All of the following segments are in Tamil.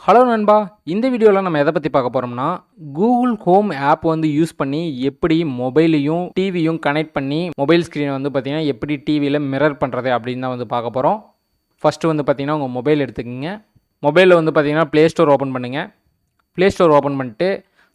ஹலோ நண்பா, இந்த வீடியோவில் நம்ம எதை பற்றி பார்க்க போகிறோம்னா கூகுள் ஹோம் ஆப் வந்து யூஸ் பண்ணி எப்படி மொபைலையும் டிவியும் கனெக்ட் பண்ணி மொபைல் ஸ்க்ரீனை வந்து பார்த்திங்கன்னா எப்படி டிவியில் மிரர் பண்ணுறது அப்படின்னு தான் வந்து பார்க்க போகிறோம். ஃபஸ்ட்டு வந்து பார்த்திங்கன்னா உங்கள் மொபைல் எடுத்துக்கோங்க. மொபைலில் வந்து பார்த்திங்கன்னா ப்ளே ஸ்டோர் ஓப்பன் பண்ணுங்கள். ப்ளே ஸ்டோர் ஓப்பன் பண்ணிட்டு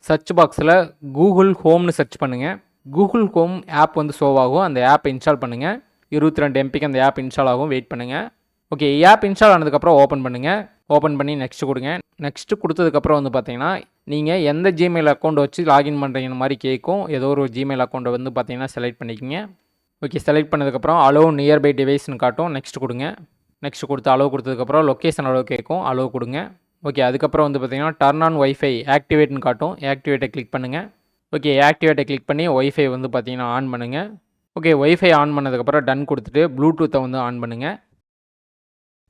சர்ச் பாக்ஸில் கூகுள் ஹோம்னு சர்ச் பண்ணுங்கள். கூகுள் ஹோம் ஆப் வந்து ஷோவ் ஆகும். அந்த ஆப்பை இன்ஸ்டால் பண்ணுங்கள். 22 MBக்கு அந்த ஆப் இன்ஸ்டால் ஆகும். வெயிட் பண்ணுங்கள். ஓகே, ஆப் இன்ஸ்டால் ஆனதுக்கப்புறம் ஓப்பன் பண்ணுங்கள். ஓப்பன் பண்ணி நெக்ஸ்ட் கொடுங்க. நெக்ஸ்ட்டு கொடுத்ததுக்கப்புறம் வந்து பார்த்தீங்கன்னா நீங்கள் எந்த ஜிமெயில் அக்கௌண்ட் வச்சு லாகின் பண்ணுறீங்க மாதிரி கேட்கும். ஏதோ ஒரு ஜிமெயில் அக்கௌண்ட்டை வந்து பார்த்தீங்கன்னா செலக்ட் பண்ணிக்கோங்க. ஓகே, செலக்ட் பண்ணதுக்கப்புறம் அலோ நியர்பை டிவைஸ்னு காட்டும். நெக்ஸ்ட் கொடுங்க. நெக்ஸ்ட் கொடுத்து அலோ கொடுத்ததுக்கப்புறம் லொக்கேஷன் அலோ கேட்கும். அலோ கொடுங்க. ஓகே, அதுக்கப்புறம் வந்து பார்த்தீங்கன்னா டர்ன் ஆன் ஒய்ஃபை ஆக்டிவேட்னு காட்டும். ஆக்டிவேட்டை கிளிக் பண்ணுங்கள். ஓகே, ஆக்டிவேட்டை கிளிக் பண்ணி ஒய்ஃபை வந்து பார்த்தீங்கன்னா ஆன் பண்ணுங்கள். ஓகே, ஒய்ஃபை ஆன் பண்ணதுக்கப்புறம் டன் கொடுத்துட்டு ப்ளூடூத்தை வந்து ஆன் பண்ணுங்கள்.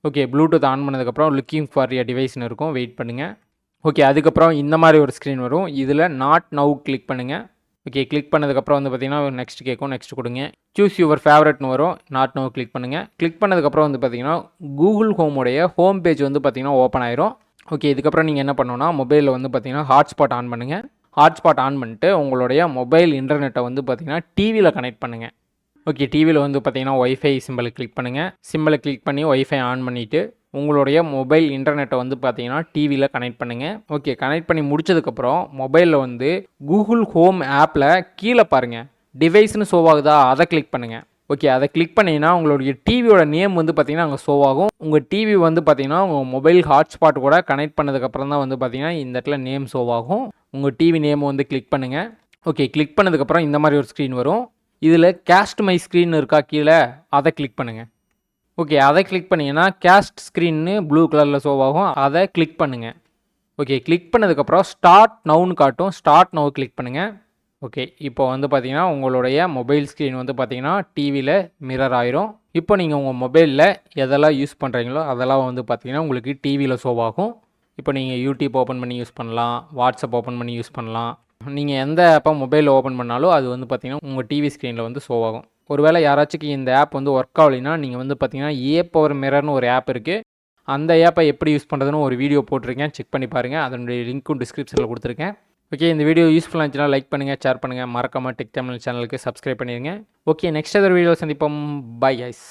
ஓகே, ப்ளூடூத் ஆன் பண்ணதுக்கப்புறம் லுக்கிங் ஃபார் ய டிவைஸ்னு இருக்கும். வெயிட் பண்ணுங்கள். ஓகே, அதுக்கப்புறம் இந்த மாதிரி ஒரு ஸ்க்ரீன் வரும். இதில் நாட் நவ் கிளிக் பண்ணுங்கள். ஓகே, கிளிக் பண்ணதுக்கப்புறம் வந்து பார்த்திங்கன்னா நெக்ஸ்ட் கேட்கும். நெக்ஸ்ட் கொடுங்க. சூஸ் யுவர் ஃபேவரட்னு வரும். நாட் நவ் கிளிக் பண்ணுங்கள். கிளிக் பண்ணதுக்கப்புறம் வந்து பார்த்திங்கன்னா கூகுள் ஹோமுடைய ஹோம் பேஜ் வந்து பார்த்திங்கன்னா ஓப்பன் ஆயிரும். ஓகே, இதுக்கப்புறம் நீங்கள் என்ன பண்ணணும்னா மொபைலில் வந்து பார்த்திங்கன்னா ஹாட்ஸ்பாட் ஆன் பண்ணுங்கள். ஹாட்ஸ்பாட் ஆன் பண்ணிட்டு உங்களுடைய மொபைல் இன்டர்நெட்டை வந்து பார்த்திங்கன்னா டிவியில் கனெக்ட் பண்ணுங்கள். ஓகே, டிவியில் வந்து பார்த்தீங்கன்னா ஒய்ஃபை சிம்பிளை கிளிக் பண்ணுங்கள். சிம்பிளை கிளிக் பண்ணி ஒய்ஃபை ஆன் பண்ணிவிட்டு உங்களுடைய மொபைல் இன்டர்நெட்டை வந்து பார்த்தீங்கன்னா டிவியில் கனெக்ட் பண்ணுங்கள். ஓகே, கனெக்ட் பண்ணி முடிச்சதுக்கப்புறம் மொபைலில் வந்து கூகுள் ஹோம் ஆப்பில் கீழே பாருங்கள் டிவைஸ்னு ஷோ ஆகுதா, அதை கிளிக் பண்ணுங்கள். ஓகே, அதை கிளிக் பண்ணிங்கன்னா உங்களுடைய டிவியோட நேம் வந்து பார்த்திங்கன்னா அங்கே ஷோ ஆகும். உங்கள் டிவி வந்து பார்த்திங்கன்னா உங்கள் மொபைல் ஹாட்ஸ்பாட் கூட கனெக்ட் பண்ணதுக்கப்புறம் தான் வந்து பார்த்திங்கன்னா இந்த இடத்துல நேம் ஷோ ஆகும். உங்கள் டிவி நேம் வந்து கிளிக் பண்ணுங்கள். ஓகே, கிளிக் பண்ணதுக்கப்புறம் இந்த மாதிரி ஒரு ஸ்க்ரீன் வரும். இதில் கேஸ்ட் மை ஸ்க்ரீன் இருக்கா கீழே, அதை கிளிக் பண்ணுங்கள். ஓகே, அதை கிளிக் பண்ணிங்கன்னா கேஸ்ட் ஸ்க்ரீன்னு ப்ளூ கலரில் ஷோ ஆகும். அதை கிளிக் பண்ணுங்கள். ஓகே, கிளிக் பண்ணதுக்கப்புறம் ஸ்டார்ட் நவுன்னு காட்டும். ஸ்டார்ட் நவ் கிளிக் பண்ணுங்கள். ஓகே, இப்போ வந்து பார்த்தீங்கன்னா உங்களுடைய மொபைல் ஸ்க்ரீன் வந்து பார்த்தீங்கன்னா டிவியில் மிரர் ஆயிரும். இப்போ நீங்கள் உங்கள் மொபைலில் எதெல்லாம் யூஸ் பண்ணுறீங்களோ அதெல்லாம் வந்து பார்த்தீங்கன்னா உங்களுக்கு டிவியில் ஷோ ஆகும். இப்போ நீங்கள் யூடியூப் ஓப்பன் பண்ணி யூஸ் பண்ணலாம், வாட்ஸ்அப் ஓப்பன் பண்ணி யூஸ் பண்ணலாம். நீங்கள் எந்த ஆப்பை மொபைலில் ஓப்பன் பண்ணாலும் அது வந்து பார்த்திங்கன்னா உங்கள் டிவி ஸ்க்ரீனில் வந்து ஷோ ஆகும். ஒருவேளை யாராச்சும் இந்த ஆப் வந்து ஒர்க் ஆகலைன்னா நீங்கள் வந்து பார்த்திங்கன்னா பவர் மிரர்னு ஒரு ஆப் இருக்குது. அந்த ஆப்பை எப்படி யூஸ் பண்ணுறதுன்னு ஒரு வீடியோ போட்டிருக்கேன், செக் பண்ணி பாருங்கள். அதனுடைய லிங்க்கும் டிஸ்கிரிப்ஷனில் கொடுத்துருக்கேன். ஓகே, இந்த வீடியோ யூஸ்ஃபுல்லாக இருந்துச்சுன்னா லைக் பண்ணுங்கள், ஷேர் பண்ணுங்கள், மறக்காமல் டெக் தமிழ் சேனலுக்கு சப்ஸ்கிரைப் பண்ணிடுங்க. ஓகே, நெக்ஸ்ட் வீடியோ சந்திப்போம். Bye guys.